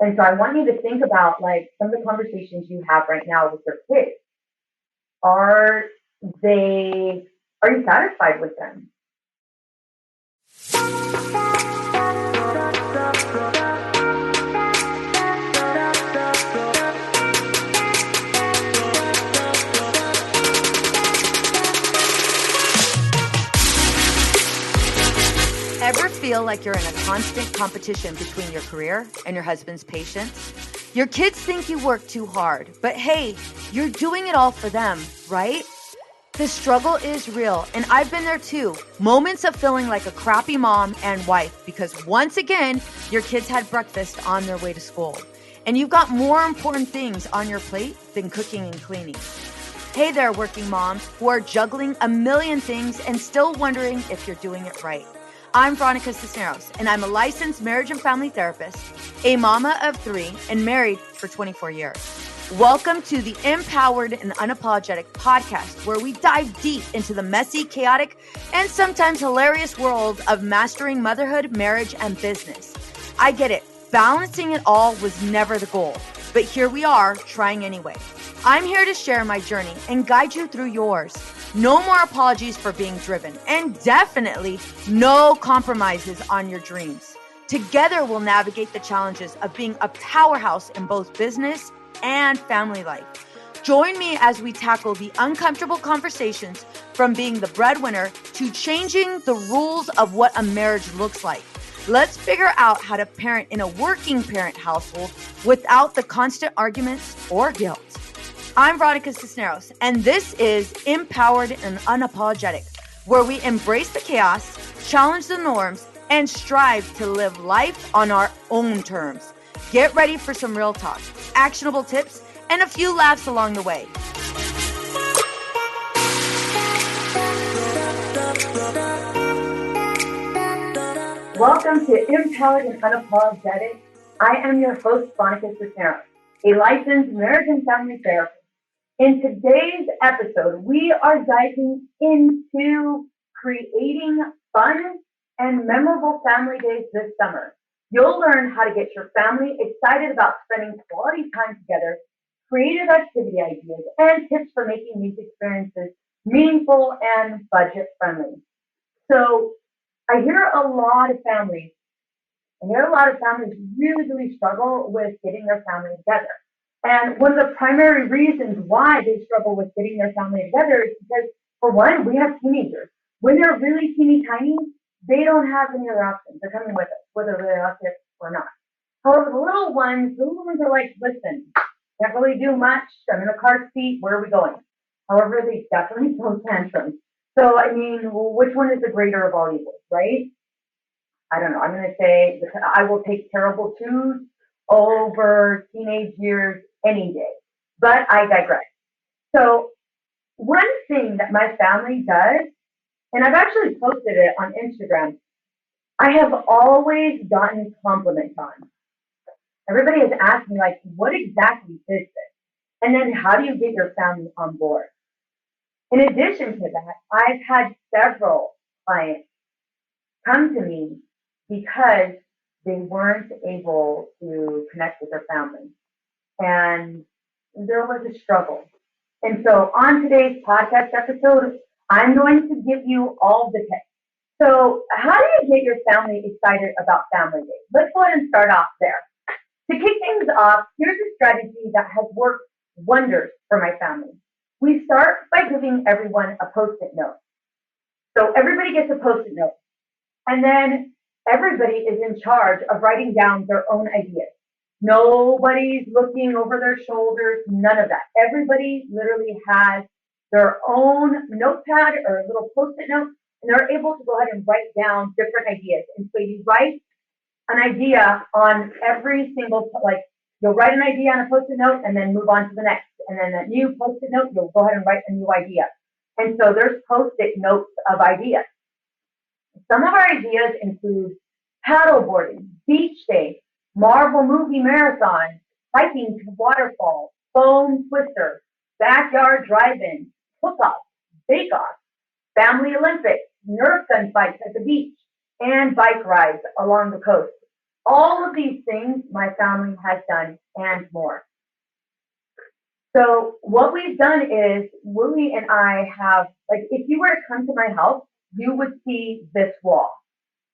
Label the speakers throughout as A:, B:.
A: And so I want you to think about like some of the conversations you have right now with your kids. Are they, are you satisfied with them?
B: Ever feel like you're in a constant competition between your career and your husband's patience? Your kids think you work too hard, but hey, you're doing it all for them, right? The struggle is real, and I've been there too. Moments of feeling like a crappy mom and wife because once again, your kids had breakfast on their way to school, and you've got more important things on your plate than cooking and cleaning. Hey there, working moms who are juggling a million things and still wondering if you're doing it right. I'm Veronica Cisneros, and I'm a licensed marriage and family therapist, a mama of 3, and married for 24 years. Welcome to the Empowered and Unapologetic podcast, where we dive deep into the messy, chaotic, and sometimes hilarious world of mastering motherhood, marriage, and business. I get it. Balancing it all was never the goal, but here we are, trying anyway. I'm here to share my journey and guide you through yours. No more apologies for being driven, and definitely no compromises on your dreams. Together, we'll navigate the challenges of being a powerhouse in both business and family life. Join me as we tackle the uncomfortable conversations from being the breadwinner to changing the rules of what a marriage looks like. Let's figure out how to parent in a working parent household without the constant arguments or guilt. I'm Veronica Cisneros, and this is Empowered and Unapologetic, where we embrace the chaos, challenge the norms, and strive to live life on our own terms. Get ready for some real talk, actionable tips, and a few laughs along the way.
A: Welcome to Empowered and Unapologetic. I am your host, Veronica Cisneros, a licensed marriage and family therapist. In today's episode, we are diving into creating fun and memorable family days this summer. You'll learn how to get your family excited about spending quality time together, creative activity ideas, and tips for making these experiences meaningful and budget friendly. So I hear a lot of families really struggle with getting their family together. And one of the primary reasons why they struggle with getting their family together is because, for one, we have teenagers. When they're really teeny tiny, they don't have any other options. They're coming with us, whether they like it or not. However, the little ones are like, listen, can't really do much. I'm in a car seat. Where are we going? However, they definitely throw tantrums. So, I mean, which one is the greater of all evils, right? I don't know. I'm going to say I will take terrible twos over teenage years any day. But I digress. So one thing that my family does, and I've actually posted it on Instagram, I have always gotten compliments on. Everybody has asked me, like, what exactly is this? And then how do you get your family on board? In addition to that, I've had several clients come to me because they weren't able to connect with their family. And there was a struggle. And so on today's podcast episode, I'm going to give you all the tips. So how do you get your family excited about family days? Let's go ahead and start off there. To kick things off, here's a strategy that has worked wonders for my family. We start by giving everyone a Post-it note. So everybody gets a Post-it note. And then everybody is in charge of writing down their own ideas. Nobody's looking over their shoulders, none of that. Everybody literally has their own notepad or a little Post-it note, and they're able to go ahead and write down different ideas. And so you write an idea on every single, like, you'll write an idea on a Post-it note and then move on to the next. And then a new Post-it note, you'll go ahead and write a new idea. And so there's Post-it notes of ideas. Some of our ideas include paddleboarding, beach day, Marvel movie marathon, hiking to waterfalls, foam twister, backyard drive-in, cook-off, bake-off, family Olympics, Nerf gun fights at the beach, and bike rides along the coast. All of these things my family has done and more. So what we've done is Willie and I have, like, if you were to come to my house, you would see this wall.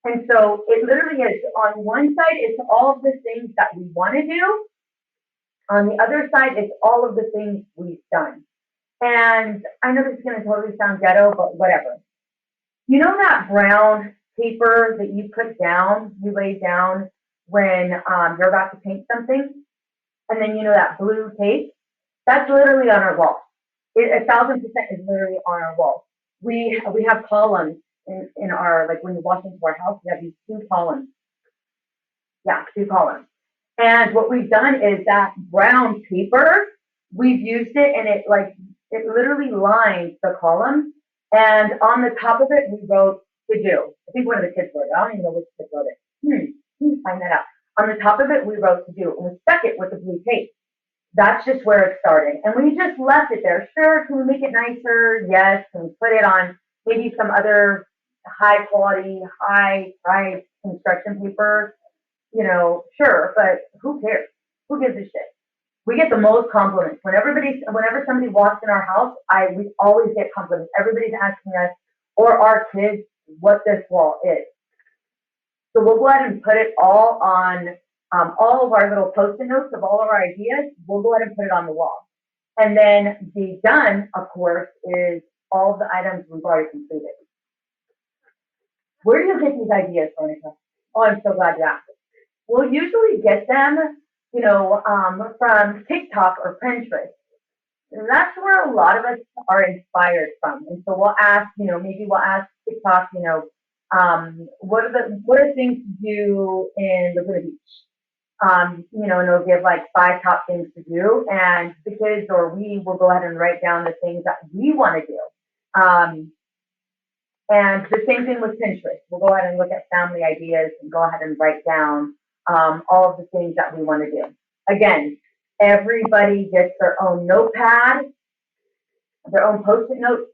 A: And so it literally is on one side, it's all of the things that we want to do. On the other side, it's all of the things we've done. And I know this is going to totally sound ghetto, but whatever. You know that brown paper that you put down, you lay down when you're about to paint something? And then you know that blue tape? That's literally on our wall. 1,000% is literally on our wall. We have columns in our, like when you walk into our house, we have these two columns. Yeah, two columns. And what we've done is that brown paper, we've used it and it literally lines the column. And on the top of it, we wrote to do. I think one of the kids wrote it. I don't even know which kid wrote it. Let me find that out. On the top of it, we wrote to do, and we stuck it with the blue tape. That's just where it started. And we just left it there. Sure, can we make it nicer? Yes. Can we put it on maybe some other high quality, high price construction paper? Sure, but who cares? Who gives a shit? We get the most compliments. Whenever somebody walks in our house, we always get compliments. Everybody's asking us or our kids what this wall is. So we'll go ahead and put it all on all of our little post-it notes of all of our ideas. We'll go ahead and put it on the wall. And then the done, of course, is all of the items we've already completed. Where do you get these ideas, Monica? Oh, I'm so glad you asked. We'll usually get them, from TikTok or Pinterest. And that's where a lot of us are inspired from. And so we'll ask, maybe we'll ask TikTok, what are things to do in Laguna Beach? And it'll give like 5 top things to do, and the kids or we will go ahead and write down the things that we want to do. And the same thing with Pinterest. We'll go ahead and look at family ideas and go ahead and write down all of the things that we want to do. Again, everybody gets their own notepad, their own post-it note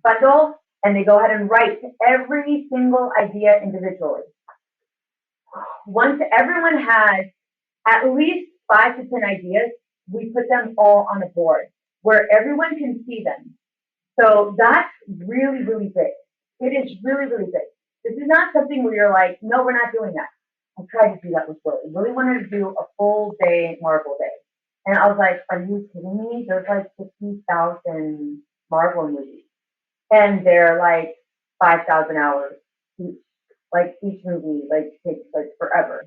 A: bundle, and they go ahead and write every single idea individually. Once everyone has at least 5 to 10 ideas, we put them all on a board where everyone can see them. So that's really, really big. It is really, really big. This is not something where you're like, no, we're not doing that. I tried to do that with Willie. Willie wanted to do a full day Marvel day. And I was like, are you kidding me? There's like 50,000 Marvel movies. And they're like 5,000 hours each. Like each movie takes like forever.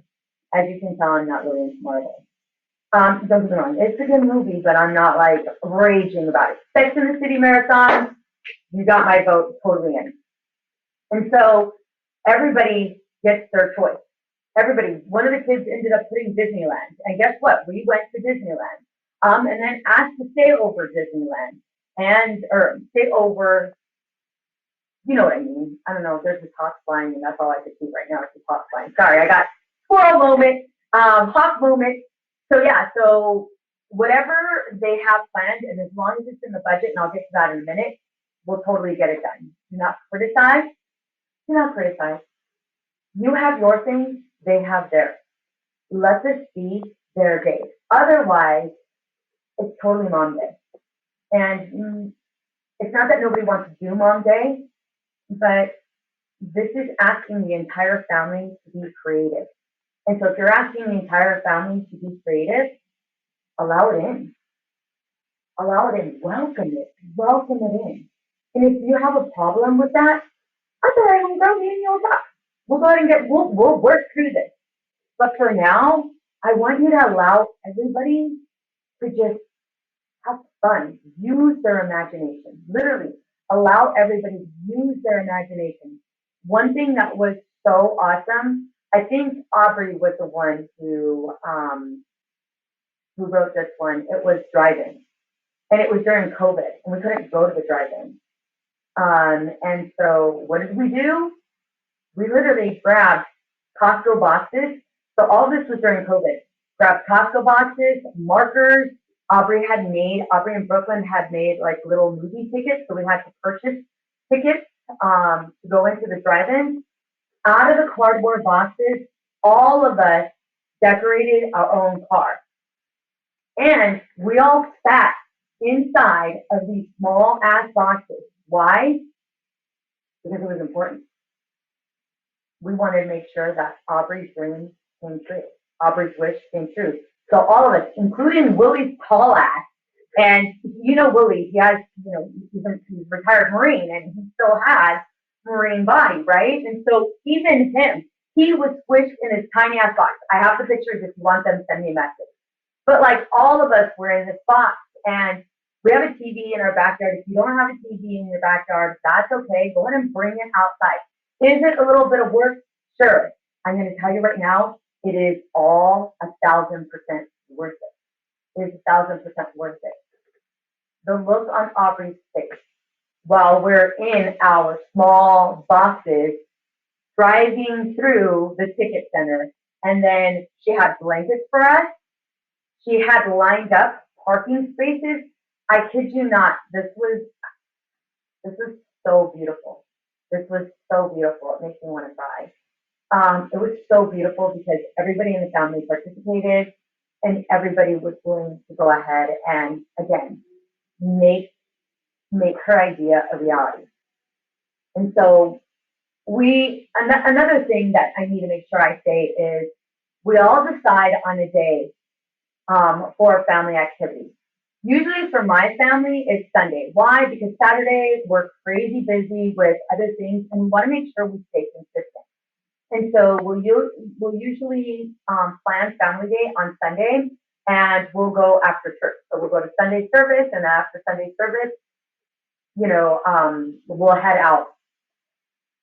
A: As you can tell, I'm not really into Marvel. Don't get me wrong, it's a good movie, but I'm not like raging about it. Sex in the City marathon, you got my vote totally in. And so everybody gets their choice. Everybody. One of the kids ended up putting Disneyland, and guess what? We went to Disneyland, and then asked to stay over Disneyland or stay over. You know what I mean? I don't know. There's a hawk flying, and that's all I could see right now. It's a hawk flying. Sorry, I got squirrel moment, hawk moment. So yeah, so whatever they have planned, and as long as it's in the budget, and I'll get to that in a minute, we'll totally get it done. Do not criticize. Do not criticize. You have your things, they have theirs. Let this be their day. Otherwise, it's totally mom day. And it's not that nobody wants to do mom day, but this is asking the entire family to be creative. And so if you're asking the entire family to be creative, allow it in. Allow it in. Welcome it. Welcome it in. And if you have a problem with that, I'm sorry, homegirl, me and you'll talk. We'll go ahead and we'll work through this. But for now, I want you to allow everybody to just have fun. Use their imagination. Literally, allow everybody to use their imagination. One thing that was so awesome, I think Aubrey was the one who wrote this one. It was drive-in, and it was during COVID, and we couldn't go to the drive-in. And so what did we do? We literally grabbed Costco boxes. So all this was during COVID. Grabbed Costco boxes, markers. Aubrey and Brooklyn had made like little movie tickets, so we had to purchase tickets to go into the drive-in. Out of the cardboard boxes, all of us decorated our own car. And we all sat inside of these small ass boxes. Why? Because it was important. We wanted to make sure that Aubrey's dream came true. Aubrey's wish came true. So all of us, including Willie's tall ass, and you know Willie, he has, he's retired Marine and he still has Marine body, right? And so even him, he was squished in his tiny ass box. I have the pictures if you want them, send me a message. But like all of us were in this box and we have a TV in our backyard. If you don't have a TV in your backyard, that's okay. Go ahead and bring it outside. Is it a little bit of work? Sure. I'm going to tell you right now, it is all 1,000% worth it. It is 1,000% worth it. The look on Aubrey's face while we're in our small boxes driving through the ticket center, and then she had blankets for us. She had lined up parking spaces. I kid you not, this was so beautiful. This was so beautiful. It makes me want to cry. It was so beautiful because everybody in the family participated and everybody was willing to go ahead and again make her idea a reality. And so another thing that I need to make sure I say is we all decide on a day for family activities. Usually for my family, it's Sunday. Why? Because Saturdays we're crazy busy with other things, and we want to make sure we stay consistent. And so we'll usually plan family day on Sunday, and we'll go after church. So we'll go to Sunday service, and after Sunday service, we'll head out.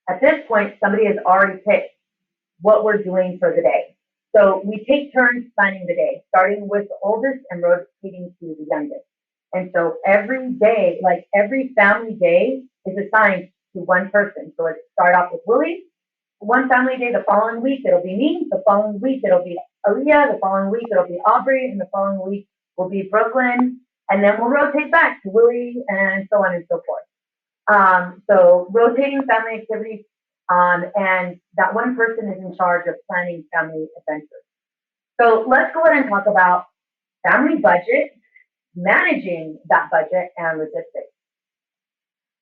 A: At this point, somebody has already picked what we're doing for the day. So we take turns planning the day, starting with the oldest and rotating to the youngest. And so every day, like every family day is assigned to one person. So let's start off with Willie. One family day, the following week, it'll be me. The following week, it'll be Aaliyah. The following week, it'll be Aubrey. And the following week will be Brooklyn. And then we'll rotate back to Willie and so on and so forth. So rotating family activities. And that one person is in charge of planning family adventures. So let's go ahead and talk about family budget, managing that budget, and logistics.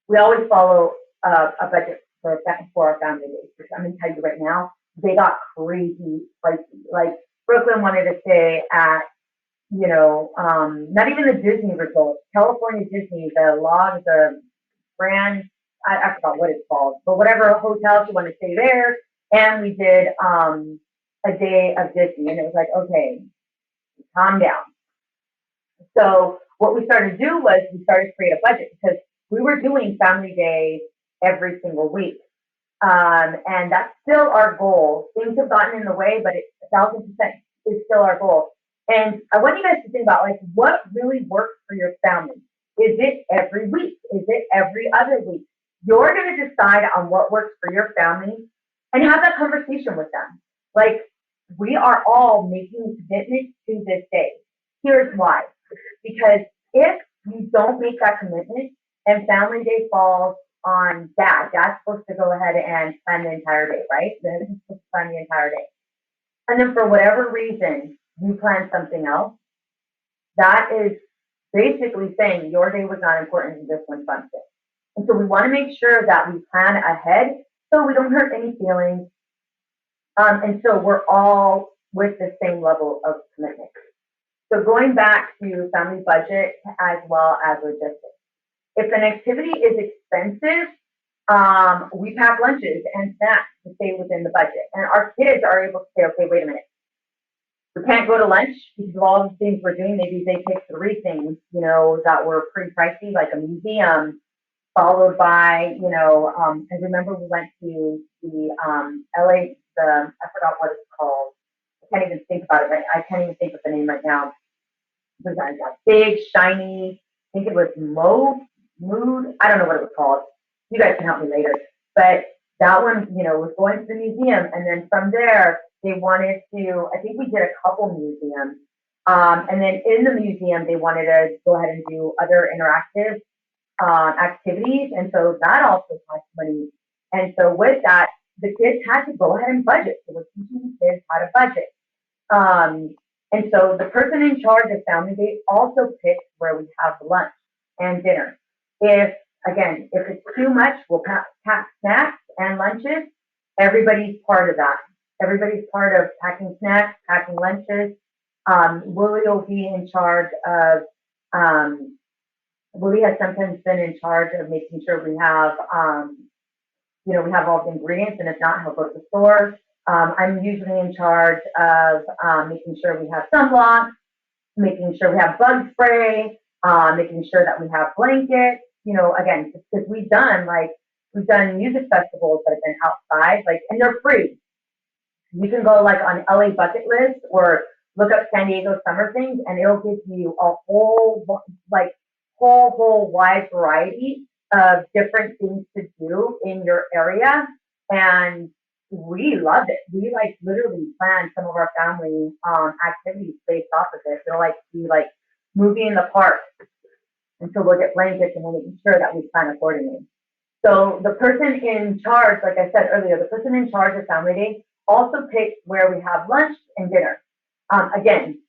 A: We always follow a budget for our family days. I'm going to tell you right now, they got crazy pricey. Like Brooklyn wanted to stay at, not even the Disney resort, California Disney, the Grand, I forgot what it's called, but whatever hotel she wanted to stay there. And we did a day of Disney, and it was like, okay, calm down. So what we started to do was we started to create a budget because we were doing family day every single week. And that's still our goal. Things have gotten in the way, but 1,000% is still our goal. And I want you guys to think about like what really works for your family. Is it every week? Is it every other week? You're going to decide on what works for your family and have that conversation with them. Like, we are all making commitments to this day. Here's why. Because if you don't make that commitment and family day falls on dad's supposed to go ahead and plan the entire day, right? Then he's supposed to plan the entire day. And then for whatever reason, you plan something else, that is basically saying your day was not important and this one's fun. And so we want to make sure that we plan ahead so we don't hurt any feelings. And so we're all with the same level of commitment. So going back to family budget as well as logistics. If an activity is expensive, we pack lunches and snacks to stay within the budget. And our kids are able to say, okay, wait a minute. We can't go to lunch because of all the things we're doing. Maybe they pick 3 things, that were pretty pricey, like a museum, followed by, I remember we went to the LA, I forgot what it's called. I can't even think about it right. I can't even think of the name right now. It was that big, shiny, I think it was Mood. I don't know what it was called. You guys can help me later. But that one, was going to the museum. And then from there, they wanted to, I think we did a couple museums. And then in the museum, they wanted to go ahead and do other interactive activities. And so that also costs money. And so with that, the kids had to go ahead and budget. So we're teaching the kids how to budget. And so the person in charge of family day also picks where we have lunch and dinner. If it's too much, we'll pack snacks and lunches. Everybody's part of that. Everybody's part of packing snacks, packing lunches. Willie will be in charge of, Willie has sometimes been in charge of making sure we have, we have all the ingredients, and if not, he'll go to the store. I'm usually in charge of making sure we have sunblock, making sure we have bug spray, making sure that we have blankets. Again, because we've done music festivals that have been outside, and they're free. You can go on LA bucket list or look up San Diego summer things, and it'll give you a whole wide variety of different things to do in your area. And we love it. We literally plan some of our family activities based off of it. They're movie in the park. And so we'll get blankets, and we'll make sure that we plan accordingly. So the person in charge, like I said earlier, the person in charge of Family Day also picks where we have lunch and dinner. Again,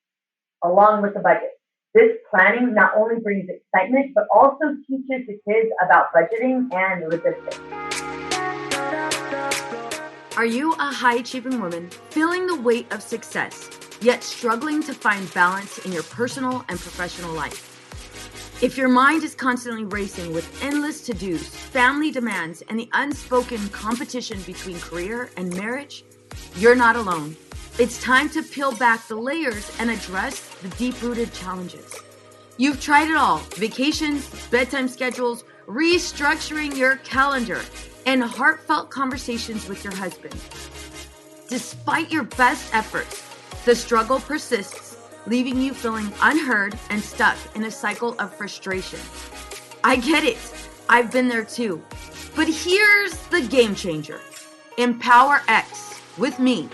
A: along with the budget. This planning not only brings excitement, but also teaches the kids about budgeting and logistics.
B: Are you a high-achieving woman feeling the weight of success, yet struggling to find balance in your personal and professional life? If your mind is constantly racing with endless to-dos, family demands, and the unspoken competition between career and marriage, you're not alone. It's time to peel back the layers and address the deep-rooted challenges. You've tried it all: vacations, bedtime schedules, restructuring your calendar, and heartfelt conversations with your husband. Despite your best efforts, the struggle persists, leaving you feeling unheard and stuck in a cycle of frustration. I get it. I've been there too. But here's the game changer. Empower X with me,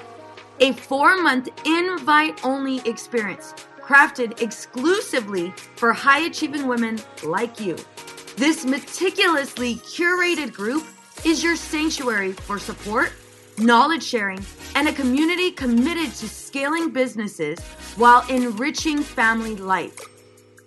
B: a 4-month invite-only experience crafted exclusively for high-achieving women like you. This meticulously curated group is your sanctuary for support, knowledge sharing, and a community committed to scaling businesses while enriching family life.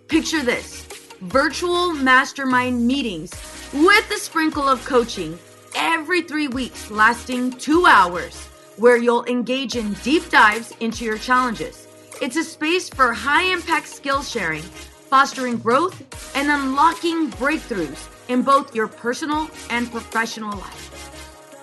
B: Picture this: virtual mastermind meetings with a sprinkle of coaching every 3 weeks, lasting 2 hours, where you'll engage in deep dives into your challenges. It's a space for high-impact skill sharing, fostering growth, and unlocking breakthroughs in both your personal and professional life.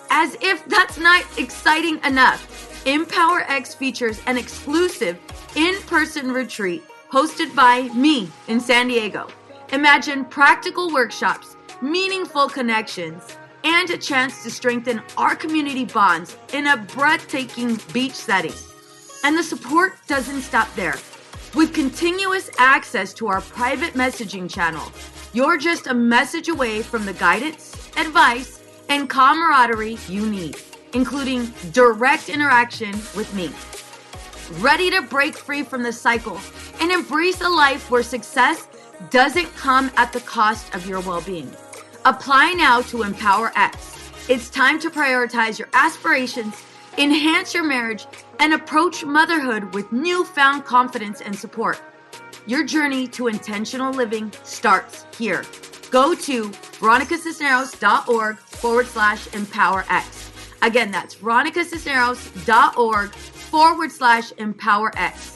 B: As if that's not exciting enough, Empower X features an exclusive in-person retreat hosted by me in San Diego. Imagine practical workshops, meaningful connections, and a chance to strengthen our community bonds in a breathtaking beach setting. And the support doesn't stop there. With continuous access to our private messaging channel, you're just a message away from the guidance, advice, and camaraderie you need, including direct interaction with me. Ready to break free from the cycle and embrace a life where success doesn't come at the cost of your well-being. Apply now to Empower X. It's time to prioritize your aspirations, enhance your marriage, and approach motherhood with newfound confidence and support. Your journey to intentional living starts here. Go to veronicacisneros.org/EmpowerX. Again, that's veronicacisneros.org/EmpowerX.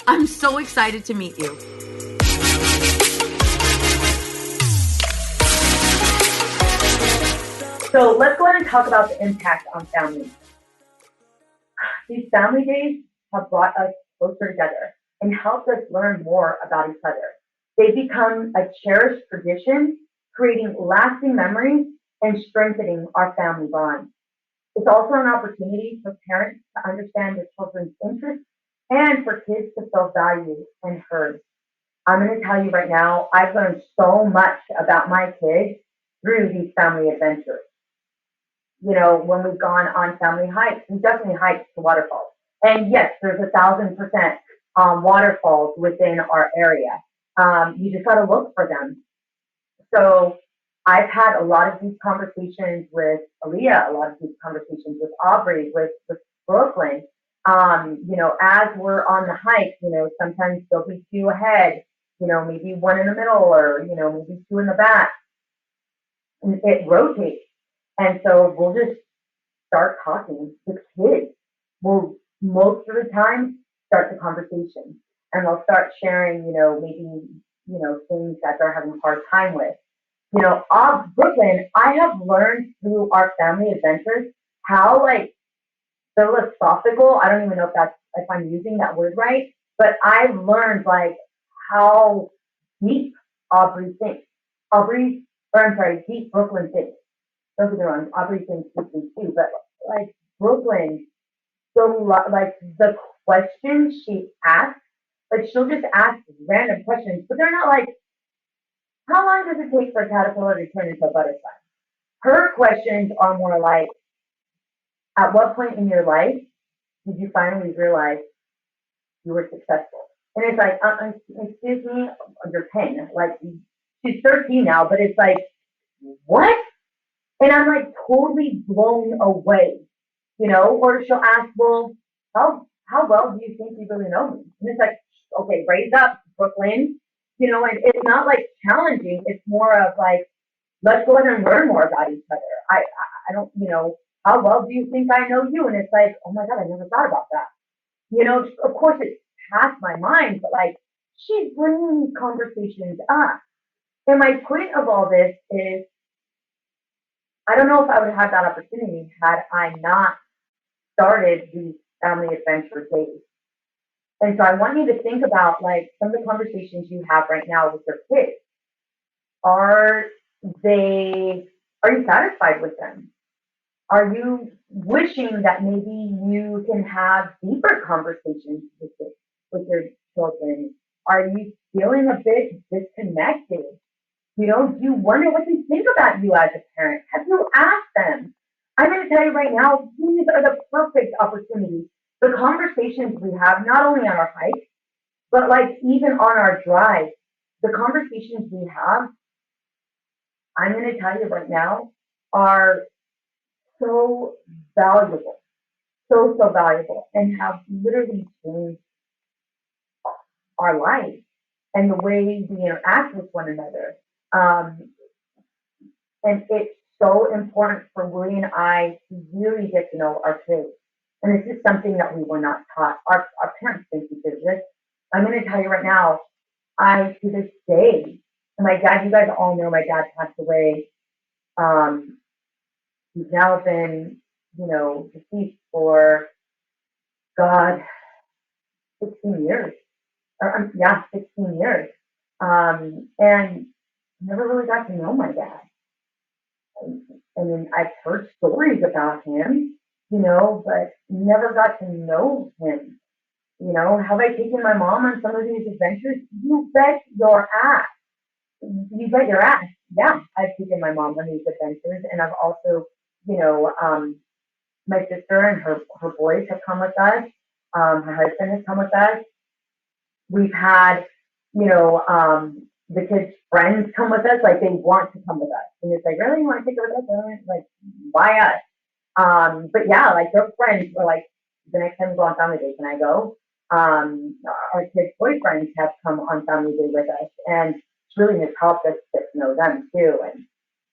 B: I'm so excited to meet you.
A: So let's go ahead and talk about the impact on families. These family days have brought us closer together and helped us learn more about each other. They become a cherished tradition, creating lasting memories and strengthening our family bond. It's also an opportunity for parents to understand their children's interests and for kids to feel valued and heard. I'm going to tell you right now, I've learned so much about my kids through these family adventures. When we've gone on family hikes, we definitely hiked to waterfalls. And yes, there's 1,000% waterfalls within our area. You just got to look for them. So I've had a lot of these conversations with Aaliyah, a lot of these conversations with Aubrey, with Brooklyn. As we're on the hike, sometimes there'll be two ahead, maybe one in the middle or, maybe two in the back. And it rotates. And so we'll just start talking. The kids will most of the time start the conversation and they'll start sharing, maybe, things that they're having a hard time with. Brooklyn, I have learned through our family adventures how like philosophical, I don't even know if I'm using that word right, but I've learned like how deep Aubrey thinks. Deep Brooklyn thinks. Don't get me wrong, Aubrey thinks deeply too, but like Brooklyn, the questions she asks, like she'll just ask random questions, but they're not like, how long does it take for a caterpillar to turn into a butterfly? Her questions are more like, at what point in your life did you finally realize you were successful? And it's like, excuse me, you're 10. Like, she's 13 now, but it's like, what? And I'm like totally blown away, Or she'll ask, well, how well do you think you really know me? And it's like, okay, raise up, Brooklyn, and it's not like challenging. It's more of like, let's go ahead and learn more about each other. I don't, how well do you think I know you? And it's like, oh my God, I never thought about that. Of course it's past my mind, but like, she's bringing these conversations up. And my point of all this is, I don't know if I would have that opportunity had I not started these family adventure days. And so I want you to think about like some of the conversations you have right now with your kids. Are they, are you satisfied with them? Are you wishing that maybe you can have deeper conversations with your children? Are you feeling a bit disconnected? Do you wonder what they think about you as a parent? Have you asked them? I'm going to tell you right now, these are the perfect opportunities. The conversations we have, not only on our hike, but like even on our drive, the conversations we have, I'm going to tell you right now, are so valuable, so valuable, and have literally changed our life and the way we interact with one another. Um, and it's so important for Willie and I to really get to know our kids. And this is something that we were not taught. Our parents think we did this. I'm going to tell you right now, to this day, and my dad, you guys all know my dad passed away. He's now been, deceased for, God, 16 years. Yeah, 16 years. And never really got to know my dad. I mean, I've heard stories about him, but never got to know him. Have I taken my mom on some of these adventures? You bet your ass. You bet your ass. Yeah, I've taken my mom on these adventures, and I've also, my sister and her boys have come with us. Her husband has come with us. We've had, the kids' friends come with us, like they want to come with us. And it's like, really, you want to take it with us? Like, why us? But yeah, like their friends are like, the next time we go on family day, can I go? Our kids' boyfriends have come on family day with us, and it's really has helped us get to know them too, and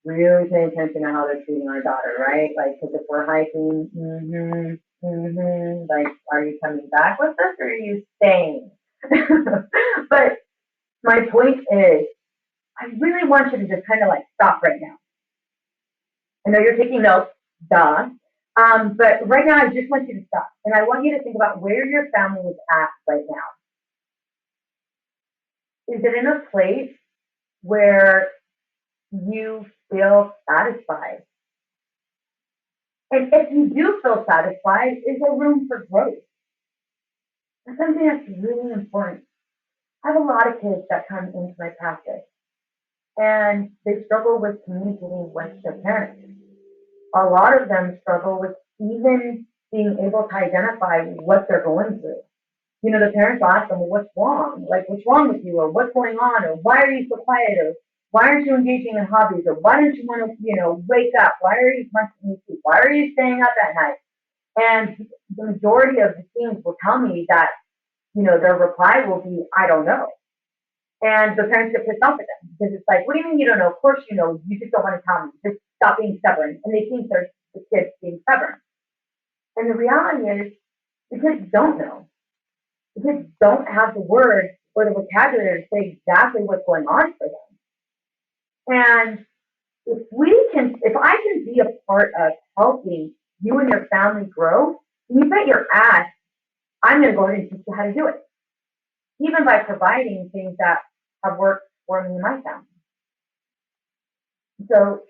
A: really pay attention to how they're treating our daughter, right? Like, because if we're hiking, like, are you coming back with us or are you staying? But my point is, I really want you to just kind of like stop right now. I know you're taking notes, duh. But right now, I just want you to stop. And I want you to think about where your family is at right now. Is it in a place where you feel satisfied? And if you do feel satisfied, is there room for growth? That's something that's really important. I have a lot of kids that come into my practice and they struggle with communicating with their parents. A lot of them struggle with even being able to identify what they're going through. The parents will ask them, well, what's wrong? Like, what's wrong with you? Or what's going on? Or why are you so quiet? Or Why aren't you engaging in hobbies? Or why don't you want to, wake up? Why are you constantly asleep? Why are you staying up at night? And the majority of the teens will tell me that, their reply will be, I don't know. And the parents get pissed off at them because it's like, what do you mean you don't know? Of course you know. You just don't want to tell me. Just stop being stubborn. And they think they're the kids being stubborn. And the reality is, the kids don't know. The kids don't have the words or the vocabulary to say exactly what's going on for them. And if I can be a part of helping you and your family grow, then you bet your ass I'm going to go ahead and teach you how to do it. Even by providing things that have worked for me and my family. So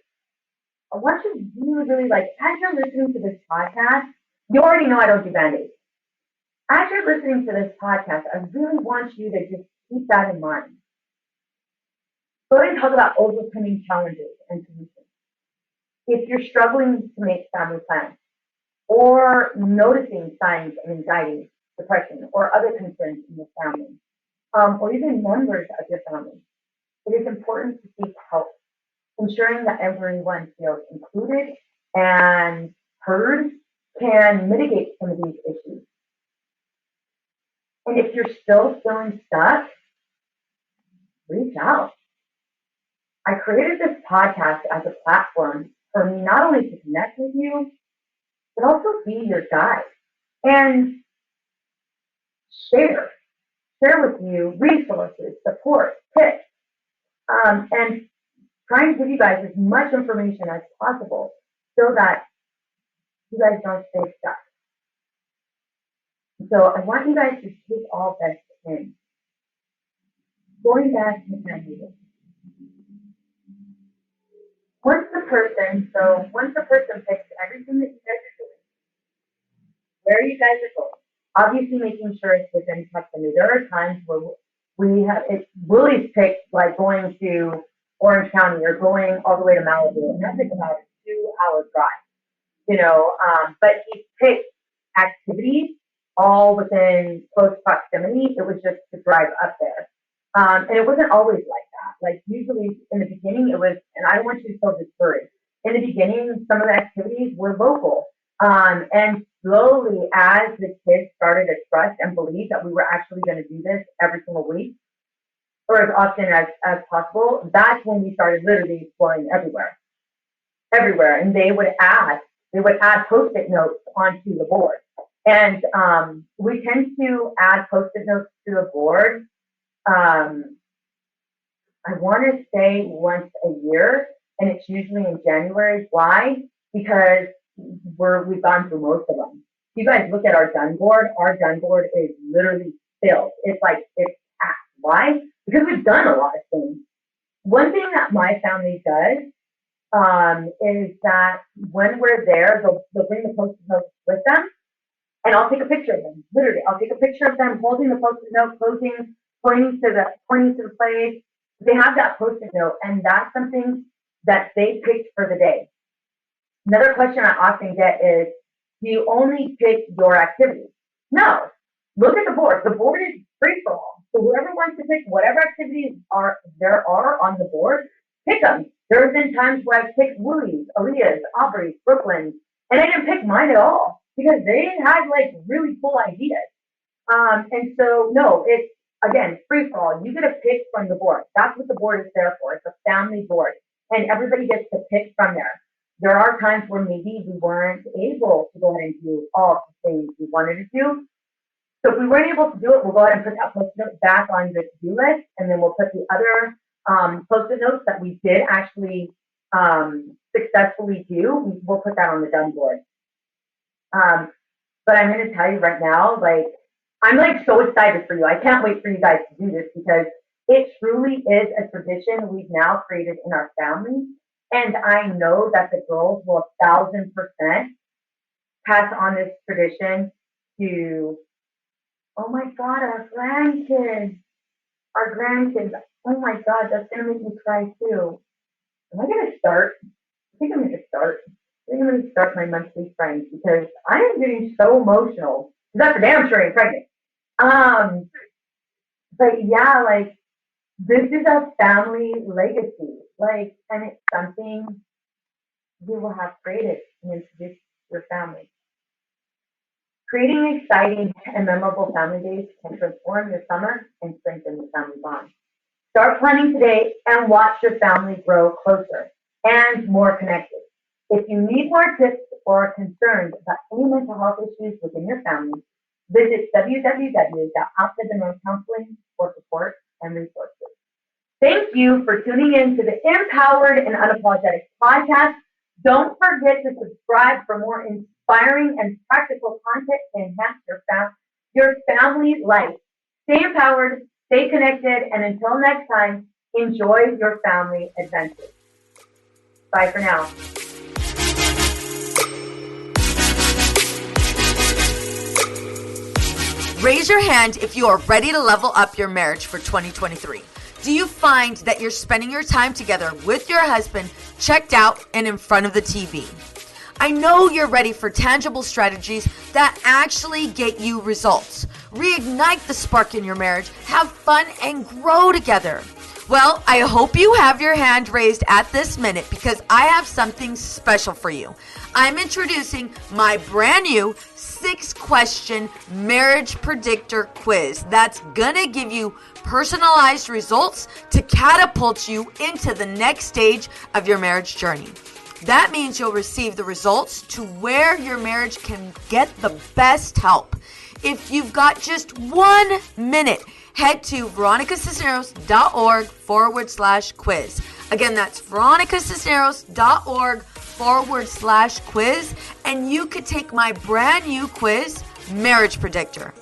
A: I want you to really, really as you're listening to this podcast, you already know I don't do Band-Aids. As you're listening to this podcast, I really want you to just keep that in mind. Go ahead and talk about overcoming challenges and solutions. If you're struggling to make family plans or noticing signs of anxiety, depression, or other concerns in your family, or even members of your family, it is important to seek help, ensuring that everyone feels included and heard can mitigate some of these issues. And if you're still feeling stuck, reach out. I created this podcast as a platform for me not only to connect with you, but also be your guide and share with you resources, support, tips, and try and give you guys as much information as possible so that you guys don't stay stuck. So I want you guys to take all this in. Going back to family. Once the person picks everything that you guys are doing, where you guys are going, obviously making sure it's within proximity. There are times where Willie's picked going to Orange County or going all the way to Malibu, and that's about a 2-hour drive, but he picked activities all within close proximity. It was just to drive up there. And it wasn't always like that. Usually in the beginning it was, and I don't want you to feel discouraged. In the beginning, some of the activities were local. And slowly as the kids started to trust and believe that we were actually going to do this every single week, or as often as possible, that's when we started literally exploring everywhere. And they would add Post-it notes onto the board. And we tend to add Post-it notes to the board, I want to say once a year, and it's usually in January. Why? Because we've gone through most of them. If you guys look at our done board is literally filled. It's packed. Why? Because we've done a lot of things. One thing that my family does is that when we're there, they'll bring the Post-it notes with them, and I'll take a picture of them. Literally, I'll take a picture of them holding the Post-it note, closing, pointing to the place. They have that Post-it note, and that's something that they picked for the day. Another question I often get is, do you only pick your activities? No. Look at the board. The board is free for all. So whoever wants to pick whatever activities there are on the board, pick them. There have been times where I've picked Wooly's, Aaliyah's, Aubrey's, Brooklyn's, and I didn't pick mine at all because they had really cool ideas. And so, no, it's, again, free for all. You get to pick from the board. That's what the board is there for. It's a family board. And everybody gets to pick from there. There are times where maybe we weren't able to go ahead and do all the things we wanted to do. So if we weren't able to do it, we'll go ahead and put that Post-it note back on the to-do list, and then we'll put the other Post-it notes that we did actually successfully do, we'll put that on the done board. But I'm going to tell you right now, I'm so excited for you. I can't wait for you guys to do this because it truly is a tradition we've now created in our family. And I know that the girls will 1,000% pass on this tradition to, oh my God, our grandkids. Oh my God, that's going to make me cry too. Am I going to start? I think I'm going to start. I think I'm going to start my monthly friends because I am getting so emotional. That's for damn sure I'm pregnant. But yeah, This is a family legacy, and it's something you will have created and introduced to your family. Creating exciting and memorable family days can transform your summer and strengthen the family bond. Start planning today and watch your family grow closer and more connected. If you need more tips or are concerned about any mental health issues within your family, visit www.outsidethenorm for support and resources. Thank you for tuning in to the Empowered and Unapologetic podcast. Don't forget to subscribe for more inspiring and practical content to enhance your family life. Stay empowered, stay connected, and until next time, enjoy your family adventures. Bye for now.
B: Raise your hand if you are ready to level up your marriage for 2023. Do you find that you're spending your time together with your husband checked out and in front of the TV? I know you're ready for tangible strategies that actually get you results. Reignite the spark in your marriage, have fun, and grow together. Well, I hope you have your hand raised at this minute because I have something special for you. I'm introducing my brand new 6-question marriage predictor quiz that's gonna give you personalized results to catapult you into the next stage of your marriage journey. That means you'll receive the results to where your marriage can get the best help. If you've got just 1 minute, head to veronicacisneros.org/quiz. Again, that's veronicacisneros.org/quiz, and you could take my brand new quiz, Marriage Predictor.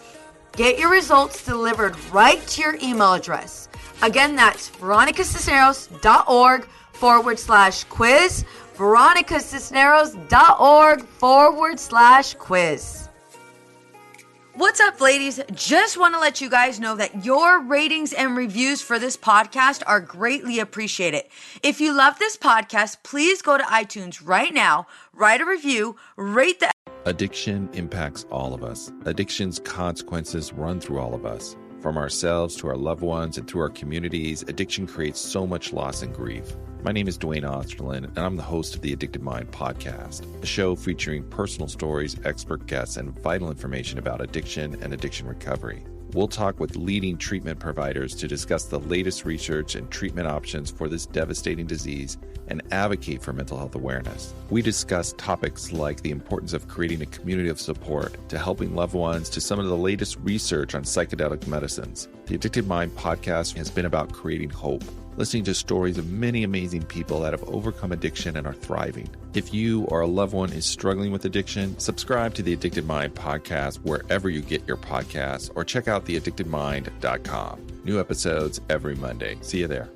B: Get your results delivered right to your email address. Again, that's veronicacisneros.org/quiz, veronicacisneros.org/quiz. What's up, ladies? Just want to let you guys know that your ratings and reviews for this podcast are greatly appreciated. If you love this podcast, please go to iTunes right now, write a review, rate the...
C: Addiction impacts all of us. Addiction's consequences run through all of us. From ourselves to our loved ones and through our communities, addiction creates so much loss and grief. My name is Dwayne Osterlin, and I'm the host of the Addicted Mind podcast, a show featuring personal stories, expert guests, and vital information about addiction and addiction recovery. We'll talk with leading treatment providers to discuss the latest research and treatment options for this devastating disease and advocate for mental health awareness. We discuss topics like the importance of creating a community of support, to helping loved ones, to some of the latest research on psychedelic medicines. The Addicted Mind podcast has been about creating hope, listening to stories of many amazing people that have overcome addiction and are thriving. If you or a loved one is struggling with addiction, subscribe to the Addicted Mind podcast wherever you get your podcasts, or check out theaddictedmind.com. New episodes every Monday. See you there.